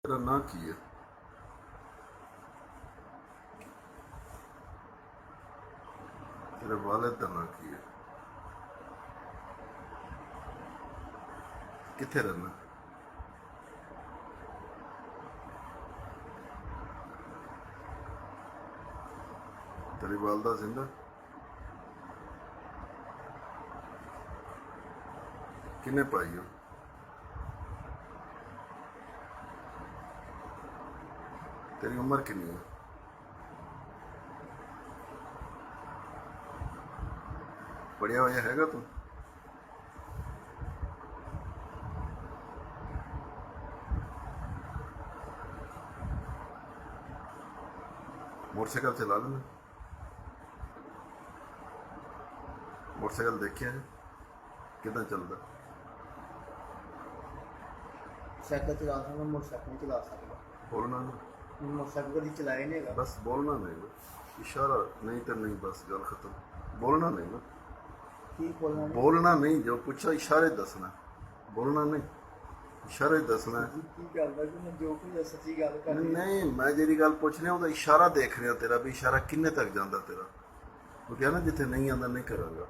तेरा ना की है? तेरे वालिद का ना की है? किथे रहना? तेरी वालदा जिंदा? किने पाई हो? तेरी उम्र कितनी है? पढ़िया होया हैगा तू? मोटरसाइकिल चला लेना? मोटरसाइकिल देखिया है कितना चलता? साइकिल चला सकता, मोटरसाइकिल नहीं चला सकता। बोलना ना, मोटरसाइकिल कभी चलाया नहीं है। बस बोलना नहीं ना, इशारा नहीं तो नहीं, बस गल खत्म। बोलना नहीं ना, की बोलना नहीं? बोलना नहीं, जो पूछा इशारे दसना, बोलना नहीं, इशारे दसना है। की गल है कि मैं जो कुछ सच्ची गल कर नहीं रही नहीं, मैं जी गल पूछ रहा ਉਹਦਾ इशारा देख रहा तेरा भी, इशारा किन्ने तक जाता तेरा। वो क्या ना जिथे नहीं आंदा नहीं करांगा,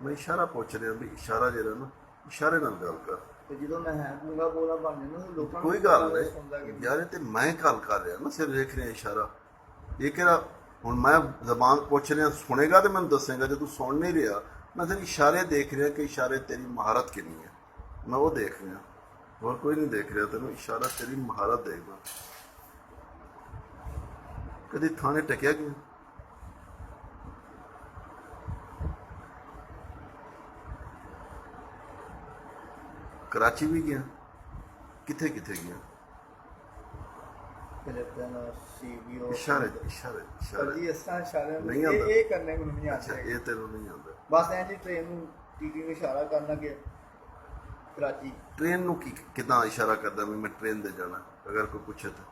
मैं इशारा पूछ रहा भी, इशारा जेड़ा ना, इशारे नाल गल कर। ਤੇ ਜਦੋਂ ਮੈਂ ਹੈ ਗੂੰਗਾ ਬੋਲਾ ਬਣ ਜਾਂਦਾ ਲੋਕਾਂ ਨੂੰ कोई गल ਸੁਣਦਾ नहीं कि यार, ये ते मैं गल कर रहा ना, सिर्फ देख रहा इशारा। ये कहरा हुण मैं जबान पूछ रहा, सुनेगा तो मैं दसेगा, जो तू सुन नहीं रहा, मैं सिर्फ इशारे देख रहा कि इशारे तेरी महारत कितनी है, मैं वो देख रहा, और कोई नहीं देख रहा। तेन इशारा तेरी महारत देखना। कभी थाने टकिया कि कराची भी गया? किथे किथे गया? ਫਿਲਿਪਨ ਸੀਵੀਓ इशारे इशारे इशारे ਜੀ ਇਸ ਤਰ੍ਹਾਂ ਇਸ਼ਾਰੇ ਨਹੀਂ ਇਹ ਆਉਂਦਾ। ਇਹ ਕਰਨੇ ਮੈਨੂੰ ਨਹੀਂ अच्छा, ਆਉਂਦੇ। ये तेन नहीं आता? ਬਸ ਐਂ ਜੀ ਟ੍ਰੇਨ ਨੂੰ ਟੀਟੀ ਨੂੰ ਇਸ਼ਾਰਾ ਕਰਨਾ ਕਿ ਕਰਾਚੀ ट्रेन नू की कितना इशारा करदा भी मैं ट्रेन दे जाना? अगर कोई पूछे तो,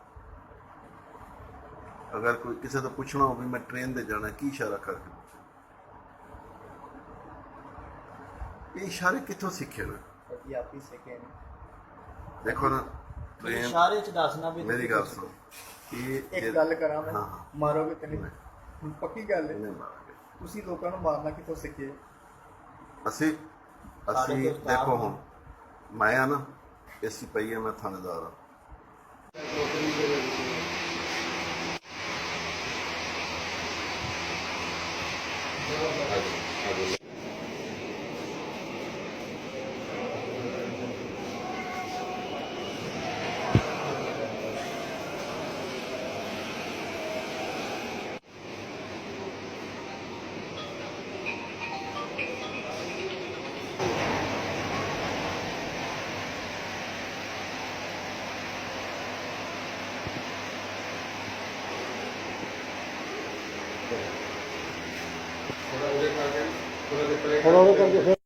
अगर कोई किसी तो पूछना हो भी मैं ट्रेन दे जाना, की इशारा करके पूछे? ये इशारे कितों सीखे ने? ਕਦੀ ਆਪ ਹੀ ਸਿੱਖੇ ਨੇ। देखो ना, ट्रेन ਇਸ਼ਾਰੇ ਚ ਦੱਸਣਾ ਵੀ मेरी गल सुन, ये ਇੱਕ ਗੱਲ ਕਰਾਂ ਮੈਂ, हाँ हाँ, ਮਾਰੋਗੇ ਤੇ ਨਹੀਂ। ਹੁਣ ਪੱਕੀ ਗੱਲ ਹੈ, नहीं मारेंगे। ਤੁਸੀਂ ਲੋਕਾਂ ਨੂੰ ਮਾਰਨਾ ਕਿੱਥੋਂ ਸਿੱਖੇ? ਅਸੀਂ ਅਸੀਂ ਦੇਖੋ ਹੁਣ ਮੈਂ ਆ ਨਾ, ਏਸੀ ਪਈ ਆ, ਮੈਂ ਥਾਣੇਦਾਰ ਆ। थोड़ा उधर करके